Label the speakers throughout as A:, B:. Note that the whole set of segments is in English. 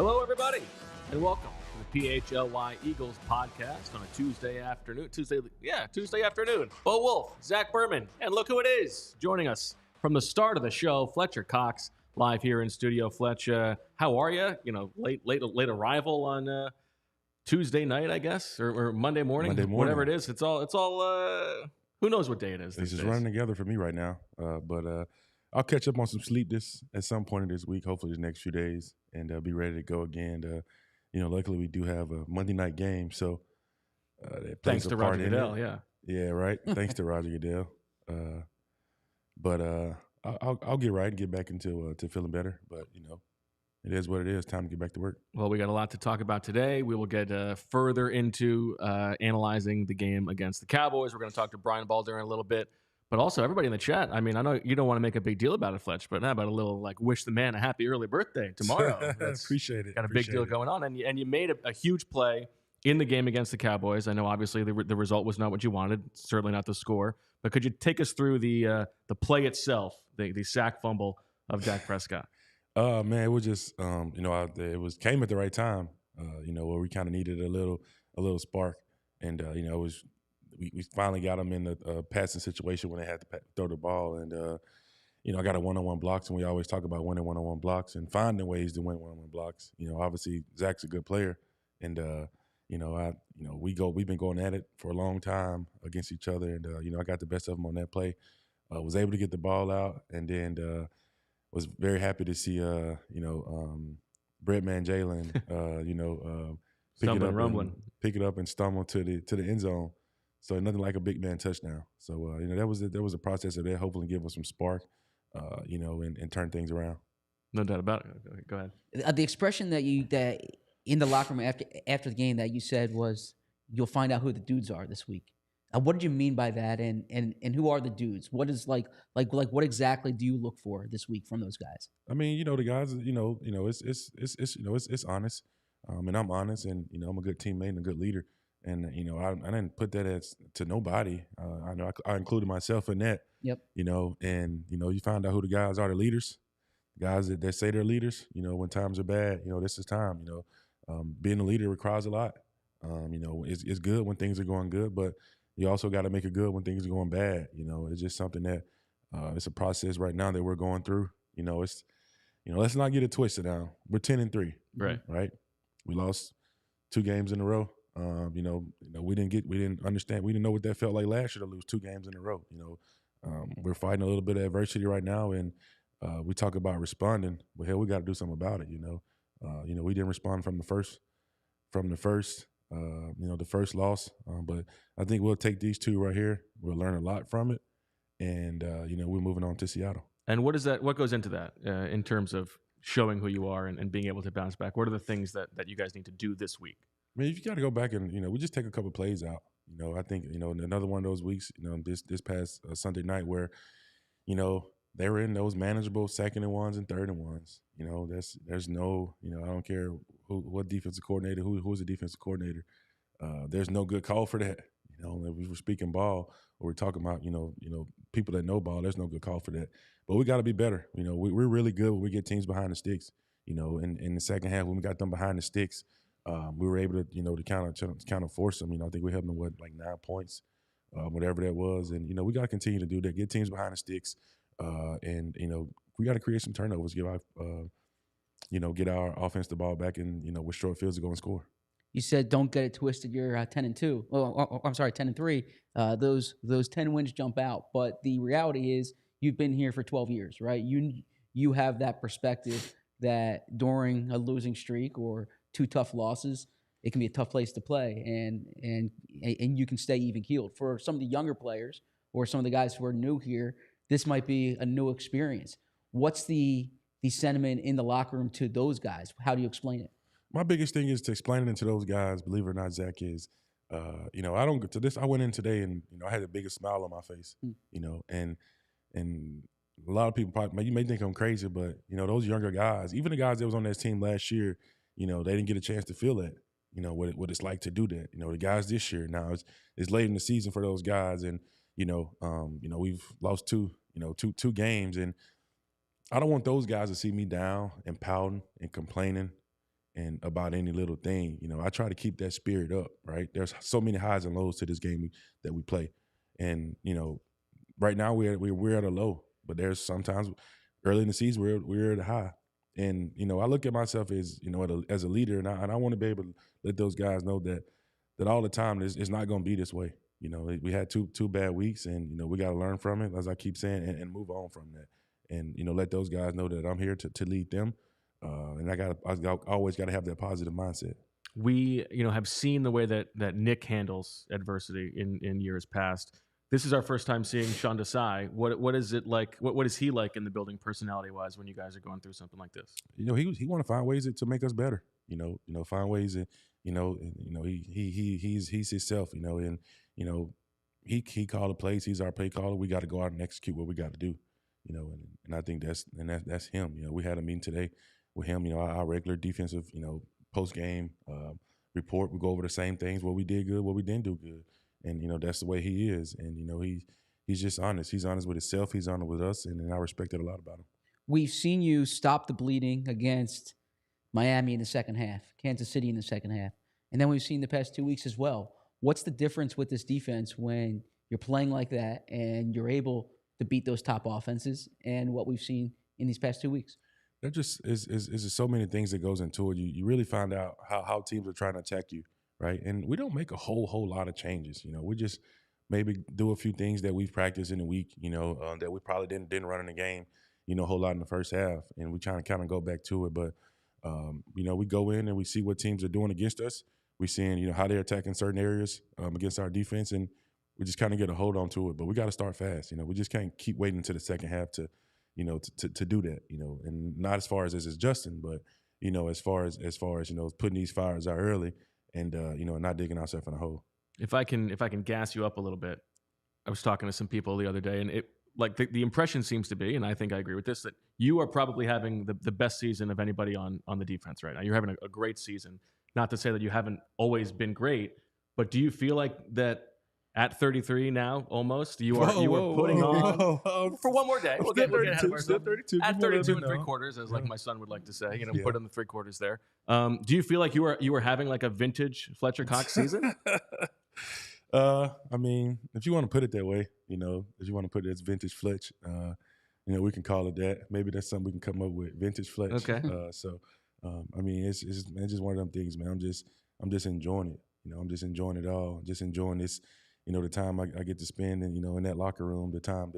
A: Hello, everybody, and welcome to the PHLY Eagles podcast on a Tuesday afternoon. Tuesday afternoon. Bo Wulf, Zach Berman, and look who it is joining us from the start of the show, Fletcher Cox, live here in studio. Fletch, how are you? You know, late arrival on Tuesday night, I guess, or Monday morning, whatever it is. It's all. Who knows what day it is?
B: It's just running together for me right now. But I'll catch up on some sleep at some point in this week, hopefully the next few days, and be ready to go again. Luckily we do have a Monday night game, so
A: thanks to Roger Goodell,
B: yeah, right. Thanks to Roger Goodell. But I'll get right and get back into to feeling better. But it is what it is. Time to get back to work.
A: Well, we got a lot to talk about today. We will get further into analyzing the game against the Cowboys. We're going to talk to Brian Baldinger in a little bit. But also, everybody in the chat, I mean, I know you don't want to make a big deal about it, Fletch, but how about a little, wish the man a happy early birthday tomorrow?
B: Appreciate it.
A: Got a big deal going on. And you made a huge play in the game against the Cowboys. I know, obviously, the result was not what you wanted, certainly not the score. But could you take us through the play itself, the sack fumble of Dak Prescott?
B: Man, it was just, it came at the right time, where we kind of needed a little spark. And, we finally got them in the passing situation when they had to throw the ball. And, I got a one-on-one blocks, and we always talk about winning one-on-one blocks and finding ways to win one-on-one blocks. Obviously Zach's a good player. And, we've been going at it for a long time against each other. And, I got the best of them on that play. Was able to get the ball out, and then was very happy to see, Berman Jalen, pick it up and stumble to the end zone. So nothing like a big man touchdown. So there was a process of that. Hopefully, give us some spark, and turn things around.
A: No doubt about it. Go ahead.
C: The expression that in the locker room after the game that you said was, "You'll find out who the dudes are this week." What did you mean by that? And who are the dudes? What is like what exactly do you look for this week from those guys?
B: I mean, the guys, it's honest, and I'm honest, and I'm a good teammate and a good leader. And, I didn't put that to nobody. I know I included myself in that.
C: Yep.
B: And you find out who the guys are, the leaders, guys that say they're leaders, when times are bad, this is time, being a leader requires a lot. It's good when things are going good, but you also got to make it good when things are going bad. It's just something that it's a process right now that we're going through. It's, let's not get it twisted now. We're 10-3. Right. We lost 2 games in a row. We didn't understand. We didn't know what that felt like last year to lose 2 games in a row. We're fighting a little bit of adversity right now, and we talk about responding. But hell, we got to do something about it. We didn't respond from the first loss. But I think we'll take these 2 right here. We'll learn a lot from it, and we're moving on to Seattle.
A: And what goes into that in terms of showing who you are and being able to bounce back? What are the things that you guys need to do this week?
B: I mean, you got to go back and, we just take a couple plays out. I think, another one of those weeks, this past Sunday night where, they were in those manageable 2nd and 1s and 3rd and 1s. There's no, I don't care what defensive coordinator, who's the defensive coordinator. There's no good call for that. If we were speaking ball or we're talking about, people that know ball, there's no good call for that. But we got to be better. We're really good when we get teams behind the sticks. In the second half when we got them behind the sticks, we were able to, to kind of force them. I think we helped them with 9 points, whatever that was. And, we got to continue to do that, get teams behind the sticks. And, we got to create some turnovers, get our offense the ball back and, with short fields to go and score.
C: You said don't get it twisted. You're 10-2. Oh, I'm sorry, 10-3. Those 10 wins jump out. But the reality is you've been here for 12 years, right? You have that perspective that during a losing streak or 2 tough losses, it can be a tough place to play, and you can stay even keeled. For some of the younger players or some of the guys who are new here, this might be a new experience. What's the sentiment in the locker room to those guys? How do you explain it?
B: My biggest thing is to explain it to those guys, believe it or not, Zach, is, I don't get to this. I went in today and, I had the biggest smile on my face, and a lot of people probably, you may think I'm crazy, but, those younger guys, even the guys that was on that team last year, they didn't get a chance to feel that, what it's like to do that. The guys this year, now it's late in the season for those guys, and, we've lost two games, and I don't want those guys to see me down and pouting and complaining, and about any little thing. You know, I try to keep that spirit up, right? There's so many highs and lows to this game that we play. And, you know, right now we're at a low, but there's sometimes early in the season we're at a high. And, you know, I look at myself as, you know, as a leader, and I want to be able to let those guys know that all the time it's not going to be this way. You know, we had two bad weeks, and, you know, we got to learn from it, as I keep saying, and move on from that. And, you know, let those guys know that I'm here to lead them. And I always got to have that positive mindset.
A: We, you know, have seen the way that Nick handles adversity in years past. This is our first time seeing Sean Desai. What is it like? What is he like in the building, personality wise, when you guys are going through something like this?
B: You know, he want to find ways to make us better. You know, find ways that, he's himself. You know, and, you know, he called the plays. He's our play caller. We got to go out and execute what we got to do. You know, and I think that's him. You know, we had a meeting today with him. You know, our regular defensive, you know, post game report. We go over the same things: what we did good, what we didn't do good. And, you know, that's the way he is. And, you know, he's just honest. He's honest with himself. He's honest with us. And I respect it a lot about him.
C: We've seen you stop the bleeding against Miami in the second half, Kansas City in the second half. And then we've seen the past 2 weeks as well. What's the difference with this defense when you're playing like that and you're able to beat those top offenses and what we've seen in these past 2 weeks?
B: There just is just so many things that goes into it. You really find out how teams are trying to attack you. Right. And we don't make a whole lot of changes. You know, we just maybe do a few things that we've practiced in the week, you know, that we probably didn't run in the game, you know, a whole lot in the first half. And we trying to kind of go back to it. But, you know, we go in and we see what teams are doing against us. We're seeing, you know, how they're attacking certain areas against our defense. And we just kind of get a hold on to it. But we got to start fast. You know, we just can't keep waiting until the second half to, you know, to do that, you know, and not as far as this is Justin, but, you know, as far as, you know, putting these fires out early. And, you know, not digging ourselves in a hole.
A: If I can gas you up a little bit, I was talking to some people the other day, and it like the impression seems to be, and I think I agree with this, that you are probably having the best season of anybody on the defense right now. You're having a great season. Not to say that you haven't always been great, but do you feel like that at 33 now, almost, you are putting on for one more day? We'll get ahead of ourselves.
B: 32.
A: At 32 and 3/4, as like my son would like to say, you know, put on the 3/4 there. Do you feel like you were having like a vintage Fletcher Cox season?
B: I mean, if you want to put it that way, you know, if you want to put it as vintage Fletch, you know, we can call it that. Maybe that's something we can come up with, vintage Fletch.
A: Okay.
B: I mean, it's just one of them things, man. I'm just enjoying it. You know, I'm just enjoying it all. Just enjoying this. You know, the time I get to spend, and, you know, in that locker room, the time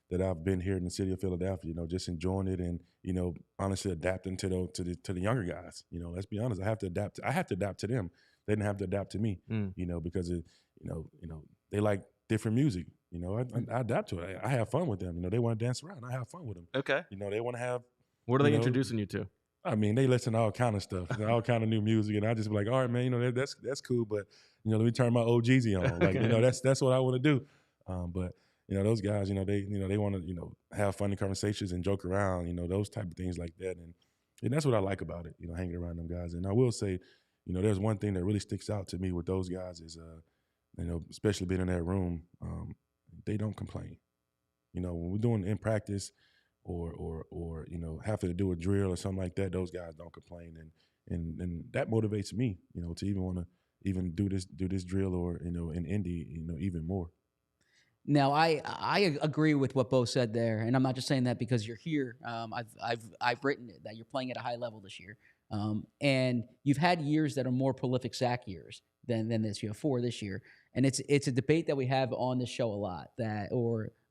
B: that I've been here in the city of Philadelphia, you know, just enjoying it, and, you know, honestly adapting to the younger guys. You know, let's be honest, I have to adapt to them. They didn't have to adapt to me, you know, because you know, they like different music. You know, I adapt to it. I have fun with them. You know, they want to dance around. I have fun with them.
A: Okay.
B: You know, they want to have.
A: What are they introducing you to?
B: I mean, they listen to all kind of stuff, all kind of new music, and I just be like, all right, man, you know, that's cool, but, you know, let me turn my old Jeezy on. Like, you know, that's what I want to do. But, you know, those guys, you know, they want to, you know, have funny conversations and joke around, you know, those type of things like that. And that's what I like about it, you know, hanging around them guys. And I will say, you know, there's one thing that really sticks out to me with those guys is, you know, especially being in that room, they don't complain. You know, when we're doing in practice, or you know, having to do a drill or something like that, those guys don't complain, and that motivates me, you know, to even want to even do this drill, or, you know, in Indy, you know, even more.
C: Now, I agree with what Bo said there, and I'm not just saying that because you're here. I've written it that you're playing at a high level this year, and you've had years that are more prolific sack years than this. You have 4 this year, and it's a debate that we have on this show a lot.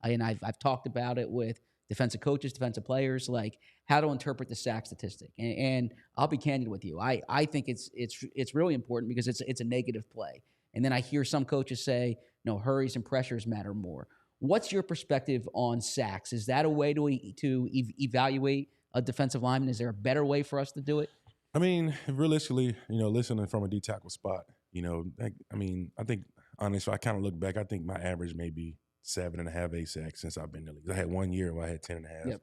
C: I've talked about it with defensive coaches, defensive players, like how to interpret the sack statistic. And I'll be candid with you. I think it's really important because it's a negative play. And then I hear some coaches say, no, hurries and pressures matter more. What's your perspective on sacks? Is that a way to evaluate a defensive lineman? Is there a better way for us to do it?
B: I mean, realistically, you know, listening from a D tackle spot, you know, I mean, I think, honestly, if I kind of look back, I think my average may be 7.5, 8 sacks since I've been in the league. I had 1 year where I had 10.5.
C: Yep.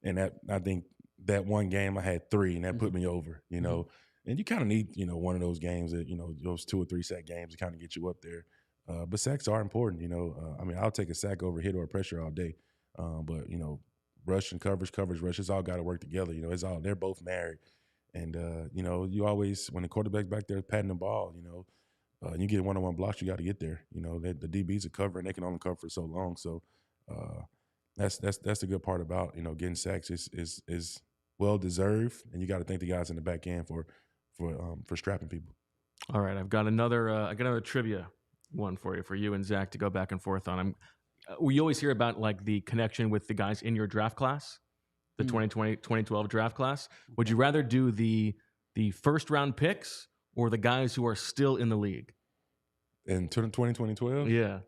B: And that, I think that one game I had 3, and that put me over, you know. And you kind of need, you know, one of those games that, you know, those 2 or 3 sack games to kind of get you up there. But sacks are important, you know. I mean, I'll take a sack over a hit or a pressure all day. But, you know, rush and coverage, rush, it's all got to work together. You know, they're both married. And you know, you always when the quarterback's back there patting the ball, you know, you get one-on-one blocks, you got to get there. You know, the DBs are covering; they can only cover for so long. So that's the good part about, you know, getting sacks is well deserved, and you got to thank the guys in the back end for strapping people.
A: All right, I got another trivia one for you and Zach to go back and forth on. We always hear about like the connection with the guys in your draft class, the 2012 draft class. Would you rather do the first round picks or the guys who are still in the league?
B: In 2012?
A: Yeah.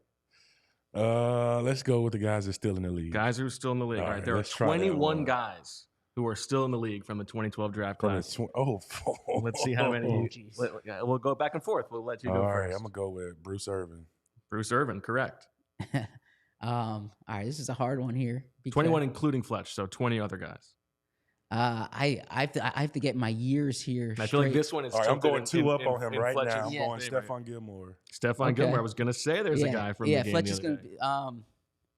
B: Let's go with the guys that are still in the league.
A: Guys who are still in the league. All right, there are 21 guys who are still in the league from the 2012 draft class. Let's see how many. We'll go back and forth. We'll let you go first.
B: All right, I'm going to go with Bruce Irvin.
A: Bruce Irvin, correct.
C: All right, this is a hard one here.
A: 21 including Fletch, so 20 other guys.
C: I have to get my years here.
A: I feel like this one is.
B: All right, I'm going two up on him right
A: Fletcher's
B: now. I'm going Stephon Gilmore.
A: Stephon Gilmore. I was going to say there's a guy from the game.
C: Fletcher's going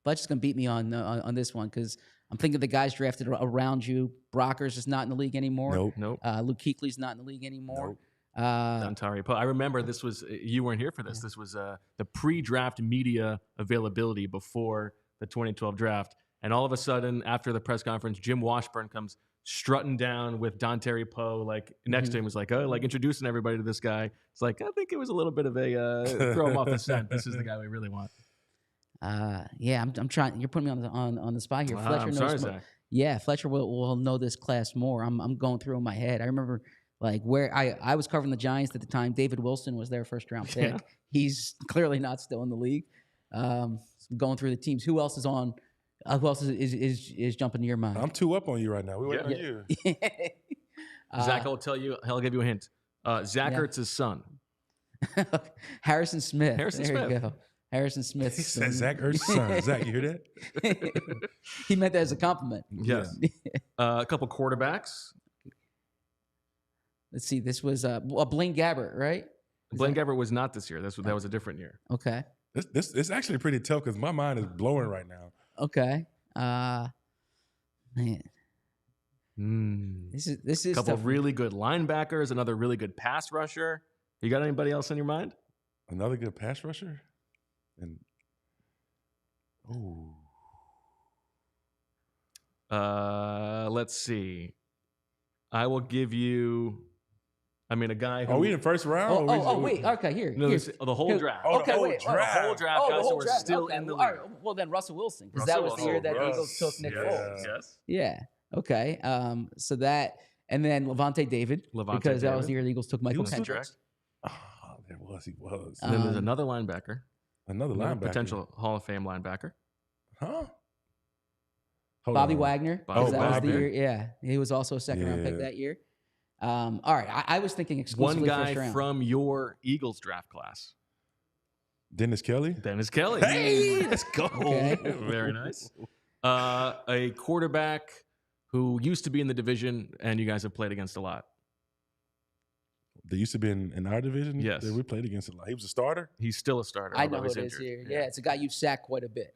C: to beat me on this one because I'm thinking of the guys drafted around you. Brockers is not in the league anymore.
A: Nope.
C: Luke Kuechly's not in the league anymore.
A: Dontari Poe. I remember this was, you weren't here for this. This was the pre-draft media availability before the 2012 draft. And all of a sudden, after the press conference, Jim Washburn comes strutting down with Dontari Poe, like next to him, was like, oh, like introducing everybody to this guy. It's like, I think it was a little bit of a throw him off the scent. This is the guy we really want.
C: I'm trying. You're putting me on the spot here. Fletcher
A: I'm sorry, Zach.
C: Yeah, Fletcher will know this class more. I'm going through in my head. I remember like where I was covering the Giants at the time. David Wilson was their first round pick. Yeah. He's clearly not still in the league. Going through the teams. Who else is on? Who else is jumping to your mind?
B: I'm 2 up on you right now. We're waiting on you.
A: Zach, I'll tell you. I'll give you a hint. Zach Ertz's son,
C: Harrison Smith.
A: There you go.
C: Harrison Smith.
B: He said Zach Ertz's son. Zach, you hear that?
C: He meant that as a compliment.
A: Yes. A couple quarterbacks.
C: Let's see. This was Blaine Gabbert, right?
A: Blaine Gabbert was not this year. That was a different year.
C: Okay.
B: This is actually pretty tough because my mind is blowing right now.
C: Okay. Man. This is
A: a couple
C: tough.
A: Really good linebackers, another really good pass rusher. You got anybody else in your mind?
B: Another good pass rusher? And
A: let's see. I will give you. I mean, a guy who.
B: Are we in the first round?
C: Wait. Okay, here.
A: No, the whole draft.
C: Okay,
B: the whole
C: wait.
B: draft.
A: The whole draft. Guys who are still in the league.
C: All right, well, then Russell Wilson, because that was the year that the Eagles took Nick Foles.
A: Yes.
C: Yeah. Okay. So that, and then Levante David, because that was the year the Eagles took Michael Kendricks.
B: There was. He was.
A: And then there's another linebacker.
B: Another linebacker.
A: Potential Hall of Fame linebacker.
B: Huh?
C: Bobby Wagner.
A: Bobby
C: that was the year. Yeah. He was also a second round pick that year. All right. I was thinking exclusively
A: one guy
C: first round.
A: from your Eagles draft class.
B: Dennis Kelly.
A: Hey, let's go.
C: Okay.
A: Very nice. A quarterback who used to be in the division and you guys have played against a lot.
B: They used to be in our division?
A: Yes.
B: That we played against a lot. He was a starter?
A: He's still a starter.
C: I know who it is here. Yeah, it's a guy you've sacked quite a bit.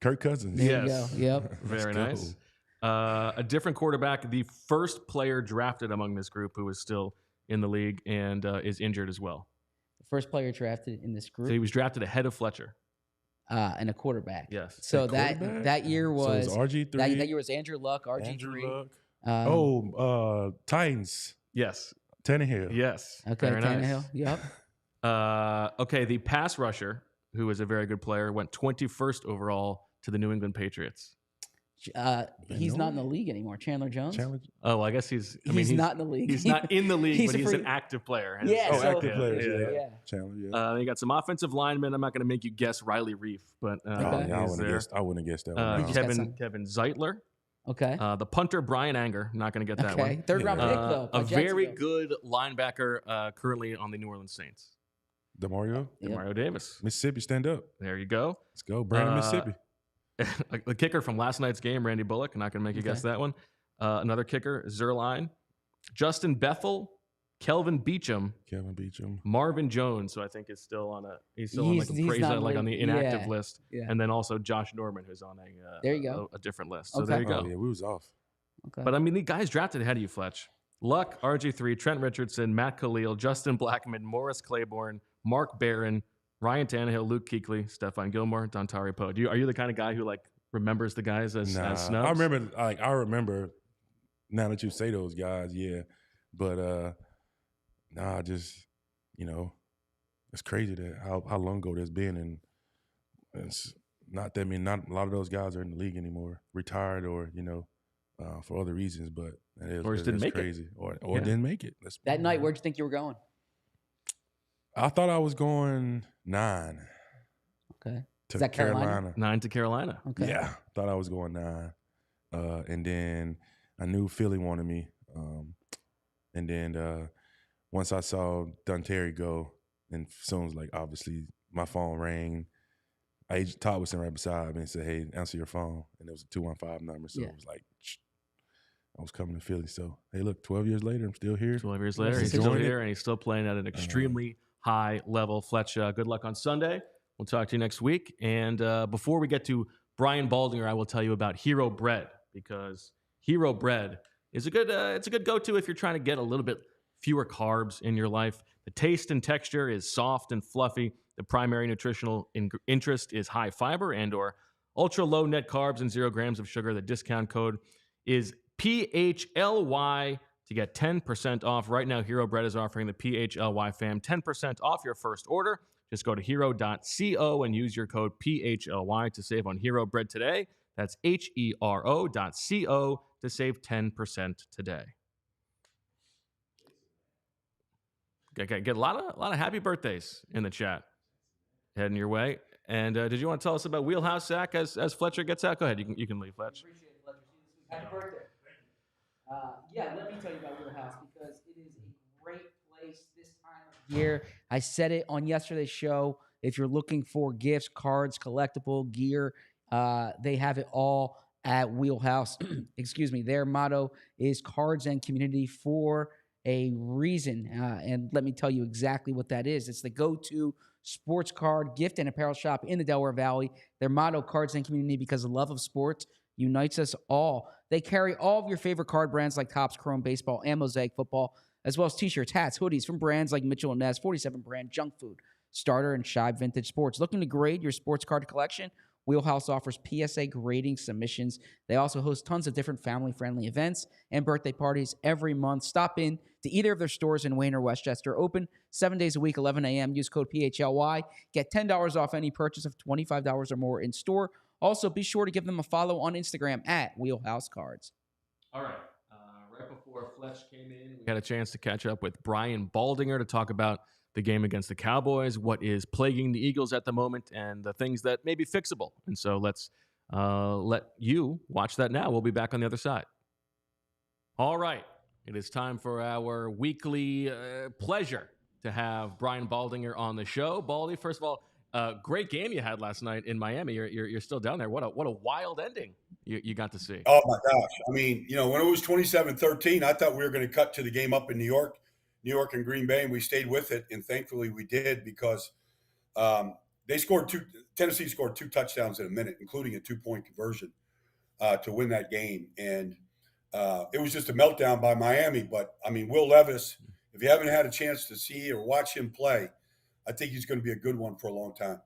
B: Kirk Cousins.
C: There you go. Yep.
A: Very nice. A different quarterback, the first player drafted among this group who is still in the league and is injured as well.
C: The first player drafted in this group.
A: So he was drafted ahead of Fletcher.
C: And a quarterback.
A: Yes.
C: So that year was
B: RG3.
C: That year was Andrew Luck, RG3.
B: Titans.
A: Yes.
B: Tannehill.
A: Yes.
C: Okay,
A: very
C: Tannehill.
A: Nice.
C: Yep.
A: Okay, the pass rusher, who is a very good player, went 21st overall to the New England Patriots.
C: He's not in the league anymore. Chandler Jones.
A: Oh, I guess he's
C: not in the league.
A: He's not in the league, but he's an active player.
B: Active player. Yeah.
A: Chandler. You got some offensive linemen. I'm not going to make you guess Riley Reef, but
B: I wouldn't have guessed that one.
A: Kevin Zeitler.
C: Okay.
A: The punter Brian Anger. Not going to get that one.
C: Okay. Third round pick though.
A: A very good linebacker currently on the New Orleans Saints.
B: Demario
A: Davis.
B: Mississippi, stand up.
A: There you go.
B: Let's go, Brandon, Mississippi.
A: The kicker from last night's game, Randy Bullock. I'm not going to make you guess that one. Another kicker, Zerline. Justin Bethel, Kelvin Beachum, Marvin Jones, who I think is still on the inactive list, and then also Josh Norman, who's on a different list. So there you go.
B: Yeah, we was off.
C: Okay.
A: But I mean, the guys drafted ahead of you, Fletch. Luck, RG3, Trent Richardson, Matt Khalil, Justin Blackmon, Morris Claiborne, Mark Barron, Ryan Tannehill, Luke Kuechly, Stephon Gilmore, Dontari Poe. Are you the kind of guy who like remembers the guys as snubs?
B: I remember now that you say those guys, yeah. But just it's crazy that how long ago that's been, and it's not that many. Not a lot of those guys are in the league anymore, retired or for other reasons. But
A: or just didn't make
B: crazy.
A: it,
B: or didn't make it.
C: That night, where'd you think you were going?
B: I thought I was going 9.
C: Okay.
B: To
C: Is that Carolina?
A: 9 to Carolina.
C: Okay.
B: Yeah, thought I was going 9. And then I knew Philly wanted me. And then once I saw Dontari go, and soon as obviously my phone rang, Todd was sitting right beside me and said, "Hey, answer your phone." And it was a 215 number, so it was like, I was coming to Philly. So hey, look, 12 years later, I'm still here.
A: 12 years later, he's still here, and he's still playing at an extremely high level. Fletch, good luck on Sunday. We'll talk to you next week. And before we get to Brian Baldinger, I will tell you about Hero Bread, because Hero Bread is a good go-to if you're trying to get a little bit fewer carbs in your life. The taste and texture is soft and fluffy. The primary nutritional interest is high fiber and or ultra low net carbs and 0 grams of sugar. The discount code is PHLY to get 10% off. Right now, Hero Bread is offering the PHLY fam 10% off your first order. Just go to hero.co and use your code PHLY to save on Hero Bread today. That's HERO.co to save 10% today. Get a lot of happy birthdays in the chat heading your way. And did you want to tell us about Wheelhouse Sack as Fletcher gets out? Go ahead. You can leave, Fletch.
C: Appreciate it, Fletcher. See you this week. Happy birthday. Let me tell you about Wheelhouse, because it is a great place this time of year. I said it on yesterday's show. If you're looking for gifts, cards, collectible gear, they have it all at Wheelhouse. Excuse me. Their motto is cards and community for a reason. And let me tell you exactly what that is. It's the go-to sports card, gift, and apparel shop in the Delaware Valley. Their motto, cards and community, because the love of sports unites us all. They carry all of your favorite card brands like Topps, Chrome, Baseball, and Mosaic Football, as well as t-shirts, hats, hoodies from brands like Mitchell & Ness, 47 brand, Junk Food, Starter, and Shibe Vintage Sports. Looking to grade your sports card collection? Wheelhouse offers PSA grading submissions. They also host tons of different family-friendly events and birthday parties every month. Stop in to either of their stores in Wayne or Westchester. Open 7 days a week, 11 a.m. Use code PHLY. Get $10 off any purchase of $25 or more in store. Also, be sure to give them a follow on Instagram at Wheelhouse Cards.
A: All right. Right before Fletch came in, we had a chance to catch up with Brian Baldinger to talk about the game against the Cowboys, what is plaguing the Eagles at the moment, and the things that may be fixable. And so let's let you watch that now. We'll be back on the other side. All right. It is time for our weekly pleasure to have Brian Baldinger on the show. Baldy, first of all, great game you had last night in Miami. You're still down there. What a wild ending you got to see.
D: Oh, my gosh. I mean, when it was 27-13, I thought we were going to cut to the game up in New York and Green Bay, and we stayed with it. And thankfully we did, because Tennessee scored 2 touchdowns in a minute, including a 2-point conversion to win that game. And it was just a meltdown by Miami. But, I mean, Will Levis, if you haven't had a chance to see or watch him play, I think he's going to be a good one for a long time.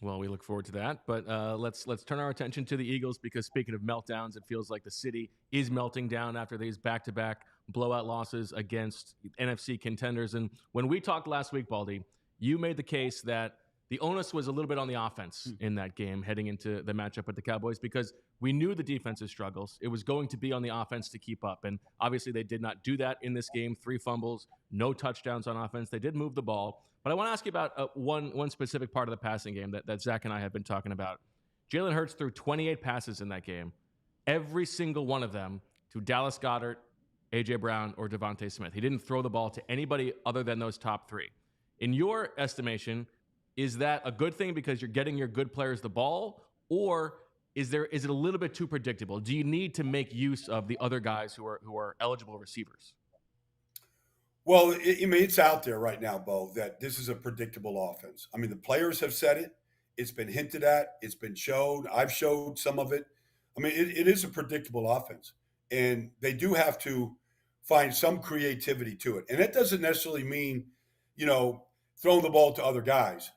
A: Well, we look forward to that. But let's turn our attention to the Eagles, because speaking of meltdowns, it feels like the city is melting down after these back-to-back blowout losses against NFC contenders. And when we talked last week, Baldy, you made the case that the onus was a little bit on the offense in that game heading into the matchup with the Cowboys, because we knew the defense's struggles. It was going to be on the offense to keep up. And obviously they did not do that in this game. 3 fumbles, no touchdowns on offense. They did move the ball. But I want to ask you about one specific part of the passing game that Zach and I have been talking about. Jalen Hurts threw 28 passes in that game, every single one of them to Dallas Goedert, A.J. Brown, or Devontae Smith. He didn't throw the ball to anybody other than those top 3. In your estimation, is that a good thing because you're getting your good players the ball, or is it a little bit too predictable? Do you need to make use of the other guys who are eligible receivers?
D: Well, it's out there right now, Bo, that this is a predictable offense. I mean, the players have said it. It's been hinted at. It's been showed. I've showed some of it. I mean, it is a predictable offense. And they do have to find some creativity to it. And that doesn't necessarily mean, throwing the ball to other guys.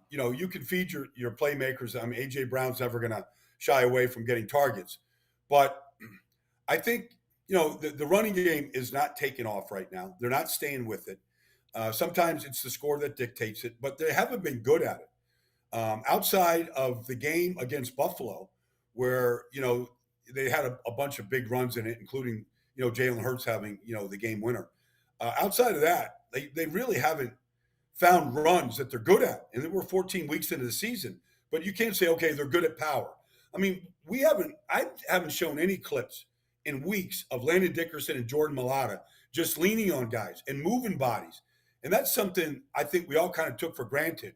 D: You can feed your playmakers. I mean, A.J. Brown's never going to shy away from getting targets. But I think, the running game is not taking off right now. They're not staying with it. Sometimes it's the score that dictates it, but they haven't been good at it. Outside of the game against Buffalo, where, they had a bunch of big runs in it, including, Jalen Hurts having, the game winner. Outside of that, they really haven't found runs that they're good at. And we're 14 weeks into the season, but you can't say, okay, they're good at power. I mean, I haven't shown any clips in weeks of Landon Dickerson and Jordan Mailata just leaning on guys and moving bodies. And that's something I think we all kind of took for granted,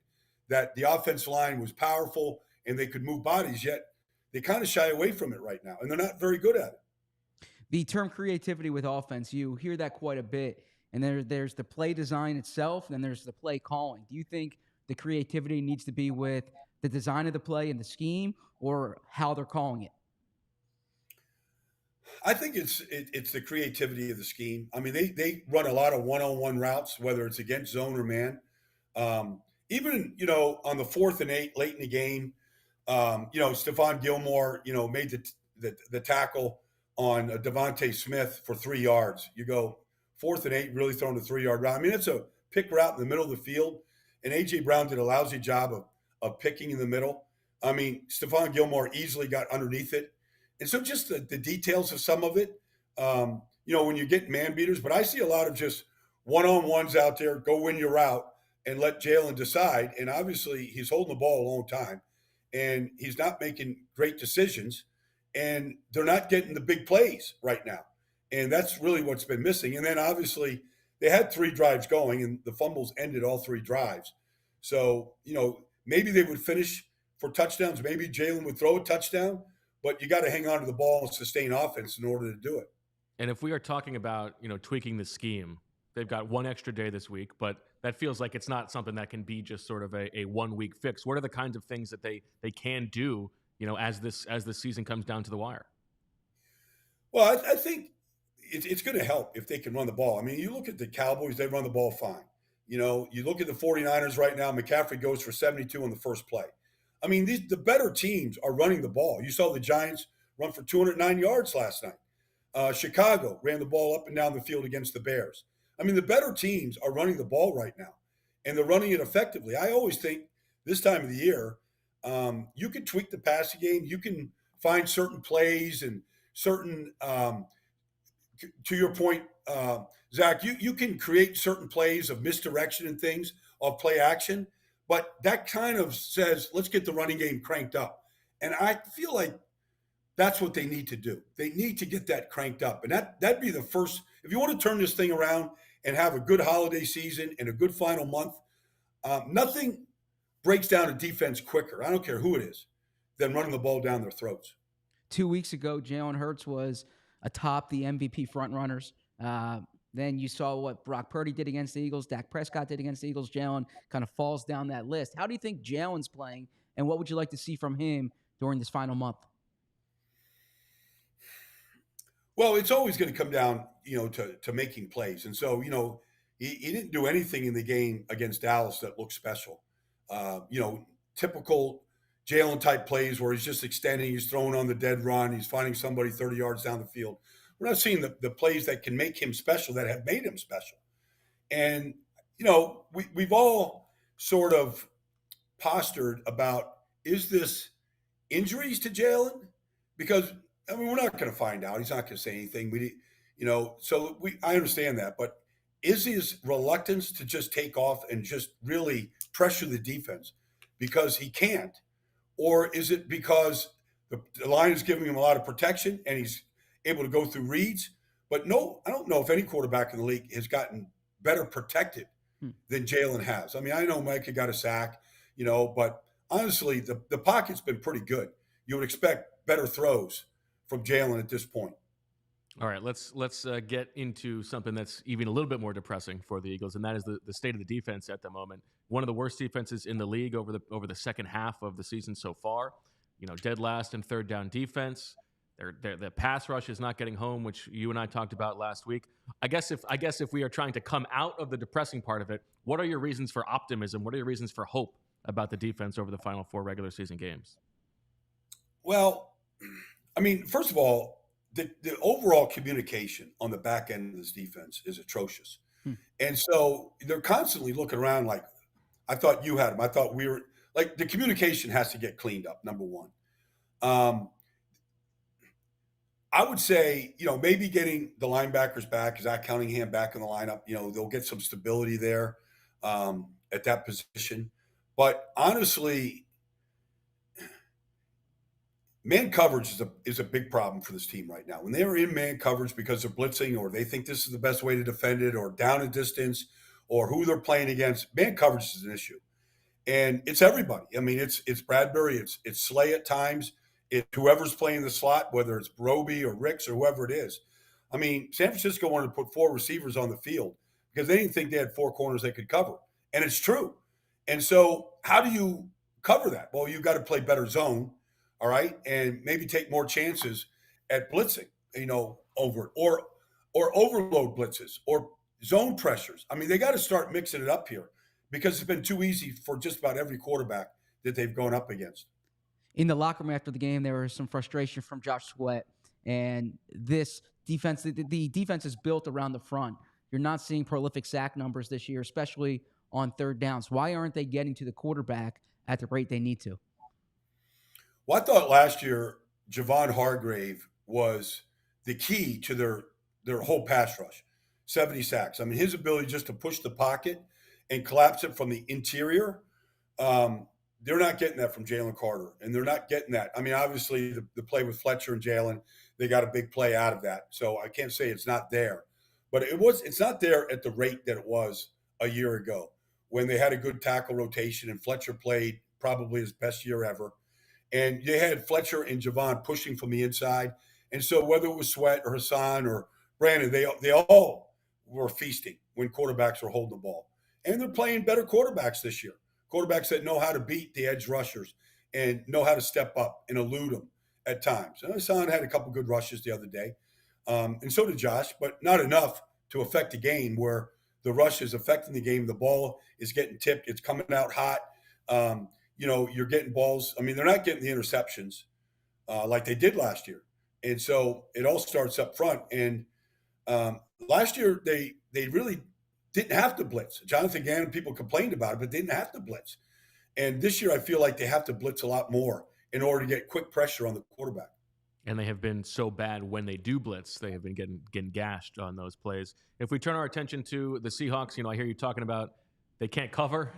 D: that the offensive line was powerful and they could move bodies, yet they kind of shy away from it right now, and they're not very good at it.
C: The term creativity with offense, you hear that quite a bit. And there's the play design itself, and then there's the play calling. Do you think the creativity needs to be with the design of the play and the scheme, or how they're calling it?
D: I think it's the creativity of the scheme. I mean, they run a lot of one-on-one routes, whether it's against zone or man. Even, on the 4th and 8 late in the game, Stephon Gilmore, made the tackle on Devontae Smith for 3 yards. You go 4th and 8, really throwing a 3-yard route. I mean, it's a pick route in the middle of the field, and A.J. Brown did a lousy job of picking in the middle. I mean, Stephon Gilmore easily got underneath it. And so just the details of some of it, when you get man beaters. But I see a lot of just one-on-ones out there, go win your route, and let Jalen decide. And obviously he's holding the ball a long time, and he's not making great decisions, and they're not getting the big plays right now. And that's really what's been missing. And then obviously they had 3 drives going, and the fumbles ended all 3 drives. So, maybe they would finish for touchdowns. Maybe Jalen would throw a touchdown, but you got to hang on to the ball and sustain offense in order to do it.
A: And if we are talking about, tweaking the scheme, they've got 1 extra day this week, but that feels like it's not something that can be just sort of a 1-week fix. What are the kinds of things that they can do, as the season comes down to the wire?
D: Well, I think it's going to help if they can run the ball. I mean, you look at the Cowboys, they run the ball fine. You look at the 49ers right now, McCaffrey goes for 72 on the first play. I mean, the better teams are running the ball. You saw the Giants run for 209 yards last night. Chicago ran the ball up and down the field against the Bears. I mean, the better teams are running the ball right now, and they're running it effectively. I always think this time of the year, you can tweak the passing game. You can find certain plays and certain, to your point, Zach, you can create certain plays of misdirection and things of play action, but that kind of says, let's get the running game cranked up. And I feel like that's what they need to do. They need to get that cranked up. And that'd be the first, if you want to turn this thing around and have a good holiday season and a good final month, nothing breaks down a defense quicker, I don't care who it is, than running the ball down their throats.
C: 2 weeks ago, Jalen Hurts was atop the MVP frontrunners. Then you saw what Brock Purdy did against the Eagles, Dak Prescott did against the Eagles. Jalen kind of falls down that list. How do you think Jalen's playing, and what would you like to see from him during this final month?
D: Well, it's always going to come down, to making plays. And so, he didn't do anything in the game against Dallas that looked special. Typical Jalen type plays where he's just extending, he's throwing on the dead run, he's finding somebody 30 yards down the field. We're not seeing the plays that can make him special, that have made him special. And, we've all sort of postured about, is this injuries to Jalen? Because, we're not going to find out. He's not going to say anything. I understand that. But is his reluctance to just take off and just really pressure the defense because he can't? Or is it because the line is giving him a lot of protection and he's able to go through reads? But no, I don't know if any quarterback in the league has gotten better protected than Jalen has. I know Micah got a sack, but honestly, the pocket's been pretty good. You would expect better throws from Jalen at this point.
A: All right, let's get into something that's even a little bit more depressing for the Eagles, and that is the state of the defense at the moment. One of the worst defenses in the league over the second half of the season so far. Dead last in third down defense. The pass rush is not getting home, which you and I talked about last week. I guess if we are trying to come out of the depressing part of it, what are your reasons for optimism? What are your reasons for hope about the defense over the final 4 regular season games?
D: Well, I mean, first of all, the overall communication on the back end of this defense is atrocious. And so they're constantly looking around like, I thought you had them. I thought we were like, the communication has to get cleaned up, number one. I would say, maybe getting the linebackers back, Zach Cunningham back in the lineup, they'll get some stability there at that position. But honestly, man coverage is a big problem for this team right now. When they're in man coverage because they're blitzing or they think this is the best way to defend it or down a distance or who they're playing against, man coverage is an issue. And it's everybody. I mean, it's Bradbury, it's Slay at times, it's whoever's playing the slot, whether it's Roby or Ricks or whoever it is. I mean, San Francisco wanted to put 4 receivers on the field because they didn't think they had 4 corners they could cover. And it's true. And so how do you cover that? Well, you've got to play better zone, all right, and maybe take more chances at blitzing, over it, or overload blitzes or zone pressures. I mean, they got to start mixing it up here because it's been too easy for just about every quarterback that they've gone up against.
C: In the locker room after the game, there was some frustration from Josh Sweat, and this defense, the defense is built around the front. You're not seeing prolific sack numbers this year, especially on third downs. Why aren't they getting to the quarterback at the rate they need to?
D: Well, I thought last year Javon Hargrave was the key to their whole pass rush, 70 sacks. I mean, his ability just to push the pocket and collapse it from the interior, they're not getting that from Jalen Carter, and they're not getting that. I mean, obviously, the play with Fletcher and Jalen, they got a big play out of that. So I can't say it's not there. But it's not there at the rate that it was a year ago when they had a good tackle rotation and Fletcher played probably his best year ever. And they had Fletcher and Javon pushing from the inside. And so whether it was Sweat or Hassan or Brandon, they all were feasting when quarterbacks were holding the ball. And they're playing better quarterbacks this year. Quarterbacks that know how to beat the edge rushers and know how to step up and elude them at times. And Hassan had a couple good rushes the other day. And so did Josh, but not enough to affect the game where the rush is affecting the game. The ball is getting tipped. It's coming out hot. You're getting balls. I mean, they're not getting the interceptions like they did last year. And so it all starts up front. And last year, they really didn't have to blitz. Jonathan Gannon, people complained about it, but they didn't have to blitz. And this year, I feel like they have to blitz a lot more in order to get quick pressure on the quarterback.
A: And they have been so bad when they do blitz, they have been getting gashed on those plays. If we turn our attention to the Seahawks, I hear you talking about they can't cover.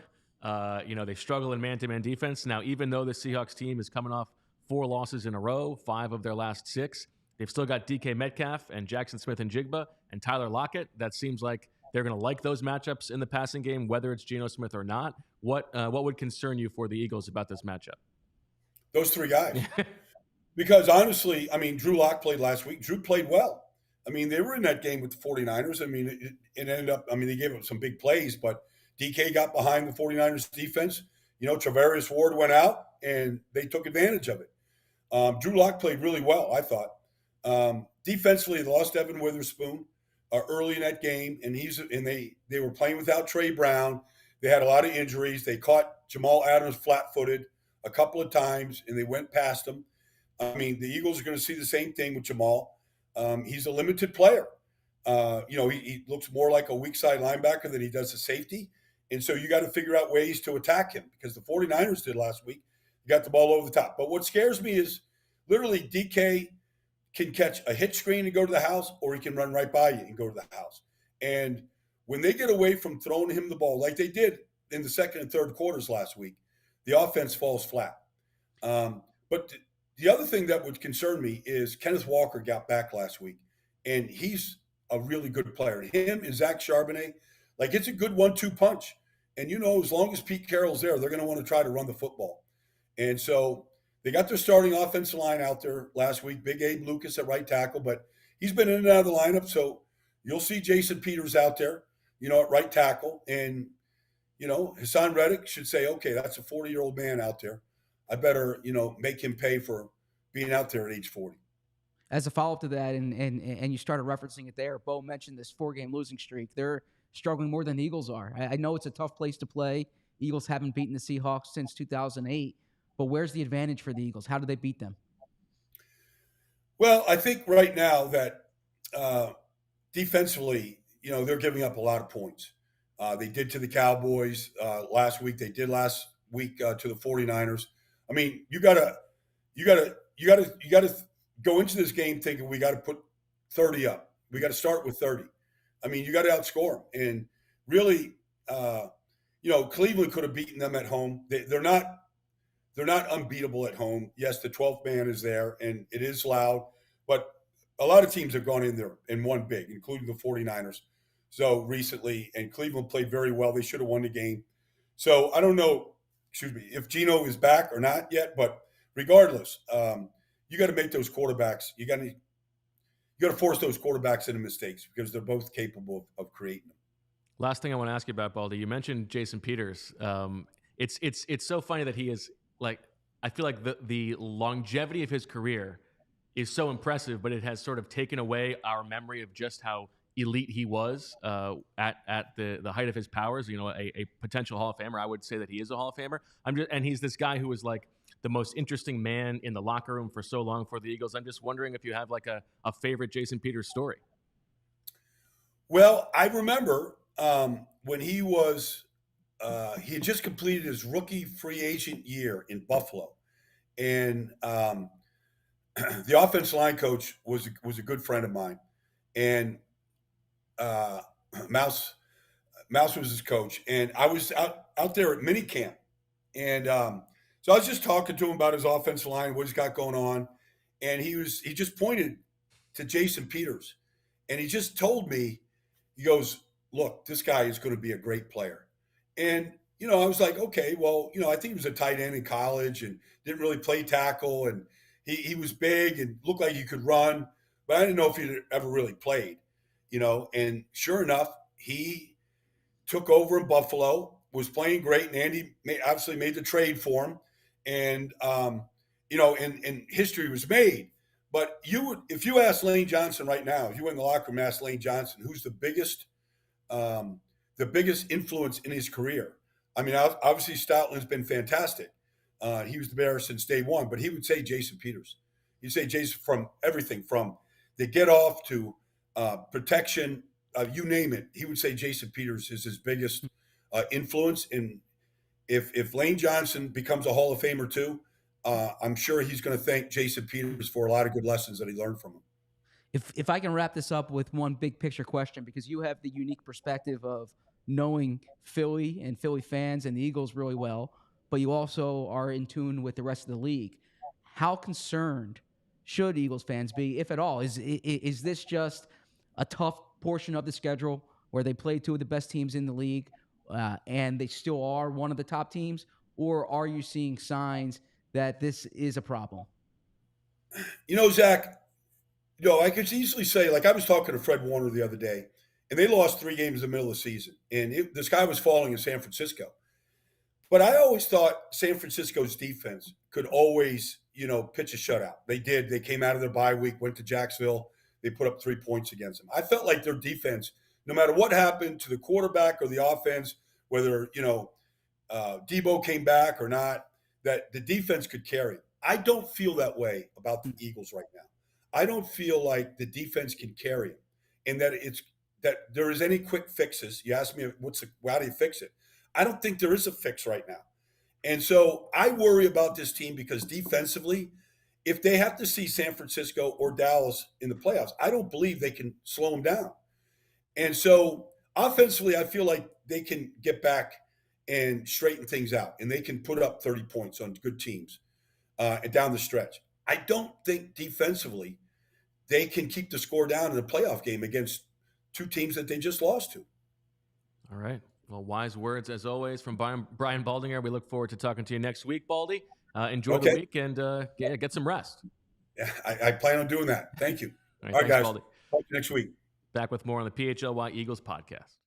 A: They struggle in man-to-man defense. Now, even though the Seahawks team is coming off 4 losses in a row, 5 of their last 6, they've still got DK Metcalf and Jackson Smith and Jigba and Tyler Lockett. That seems like they're going to like those matchups in the passing game, whether it's Geno Smith or not. What would concern you for the Eagles about this matchup?
D: Those 3 guys. Because honestly, I mean, Drew Lock played last week. Drew played well. I mean, they were in that game with the 49ers. I mean, it ended up, they gave up some big plays, but DK got behind the 49ers defense. Travarius Ward went out, and they took advantage of it. Drew Lock played really well, I thought. Defensively, they lost Evan Witherspoon early in that game, and they were playing without Trey Brown. They had a lot of injuries. They caught Jamal Adams flat-footed a couple of times, and they went past him. I mean, the Eagles are going to see the same thing with Jamal. He's a limited player. He looks more like a weak side linebacker than he does a safety. And so you got to figure out ways to attack him because the 49ers did last week. You got the ball over the top. But what scares me is literally DK can catch a hit screen and go to the house, or he can run right by you and go to the house. And when they get away from throwing him the ball like they did in the second and third quarters last week, the offense falls flat. But the other thing that would concern me is Kenneth Walker got back last week, and he's a really good player. Him and Zach Charbonnet, it's a good 1-2 punch. And, as long as Pete Carroll's there, they're going to want to try to run the football. And so they got their starting offensive line out there last week, Big Abe Lucas at right tackle, but he's been in and out of the lineup. So you'll see Jason Peters out there, at right tackle. And, Hassan Reddick should say, okay, that's a 40-year-old man out there. I better, make him pay for being out there at age 40.
C: As a follow-up to that, and you started referencing it there, Bo mentioned this 4-game losing streak. They're struggling more than the Eagles are. I know it's a tough place to play. Eagles haven't beaten the Seahawks since 2008, but where's the advantage for the Eagles? How do they beat them?
D: Well, I think right now that defensively, they're giving up a lot of points. They did to the Cowboys last week. They did last week to the 49ers. I mean, you gotta go into this game thinking we got to put 30 up. We got to start with 30. I mean, you got to outscore them. And really, Cleveland could have beaten them at home. They're not unbeatable at home. Yes, the 12th man is there, and it is loud. But a lot of teams have gone in there and won big, including the 49ers. So recently, and Cleveland played very well. They should have won the game. So I don't know, if Geno is back or not yet. But regardless, you got to make those quarterbacks. You got to force those quarterbacks into mistakes because they're both capable of creating them.
A: Last thing I want to ask you about, Baldy, you mentioned Jason Peters. It's so funny that he is like, I feel like the longevity of his career is so impressive, but it has sort of taken away our memory of just how elite he was at the height of his powers. A potential Hall of Famer. I would say that he is a Hall of Famer. And he's this guy who was like the most interesting man in the locker room for so long for the Eagles. I'm just wondering if you have like a favorite Jason Peters story.
D: Well, I remember when he was he had just completed his rookie free agent year in Buffalo, and the offensive line coach was a good friend of mine, and Mouse was his coach, and I was out there at minicamp, and so I was just talking to him about his offensive line, what he's got going on, and he just pointed to Jason Peters, and he just told me, he goes, "Look, this guy is going to be a great player." And, I was like, okay, well, I think he was a tight end in college and didn't really play tackle. And he was big and looked like he could run, but I didn't know if he'd ever really played, and sure enough, he took over in Buffalo, was playing great. And Andy obviously made the trade for him. And, and history was made. But if you ask Lane Johnson right now, if you went in the locker room and asked Lane Johnson, who's the biggest influence in his career. I mean, obviously Stoutland's been fantastic. He was the Bear since day one, but he would say Jason Peters. He'd say Jason from everything, from the get off to protection, you name it. He would say Jason Peters is his biggest influence. And if Lane Johnson becomes a Hall of Famer too, I'm sure he's going to thank Jason Peters for a lot of good lessons that he learned from him.
C: If I can wrap this up with one big picture question, because you have the unique perspective of knowing Philly and Philly fans and the Eagles really well, but you also are in tune with the rest of the league. How concerned should Eagles fans be, if at all? Is this just a tough portion of the schedule where they play two of the best teams in the league and they still are one of the top teams? Or are you seeing signs that this is a problem?
D: Zach, I could easily say, like I was talking to Fred Warner the other day, and they lost 3 games in the middle of the season, and the sky was falling in San Francisco. But I always thought San Francisco's defense could always, pitch a shutout. They did. They came out of their bye week, went to Jacksonville. They put up 3 points against them. I felt like their defense, no matter what happened to the quarterback or the offense, whether, Debo came back or not, that the defense could carry. I don't feel that way about the Eagles right now. I don't feel like the defense can carry it, and that there is any quick fixes. You asked me how do you fix it? I don't think there is a fix right now. And so I worry about this team because defensively, if they have to see San Francisco or Dallas in the playoffs, I don't believe they can slow them down. And so offensively, I feel like they can get back and straighten things out, and they can put up 30 points on good teams and down the stretch. I don't think defensively they can keep the score down in a playoff game against 2 teams that they just lost to. All
A: right. Well, wise words as always from Brian Baldinger. We look forward to talking to you next week, Baldy. Enjoy the week and get some rest.
D: Yeah, I plan on doing that. Thank you. All right,
A: thanks,
D: guys.
A: Baldy.
D: Talk to you next week.
A: Back with more on the PHLY Eagles podcast.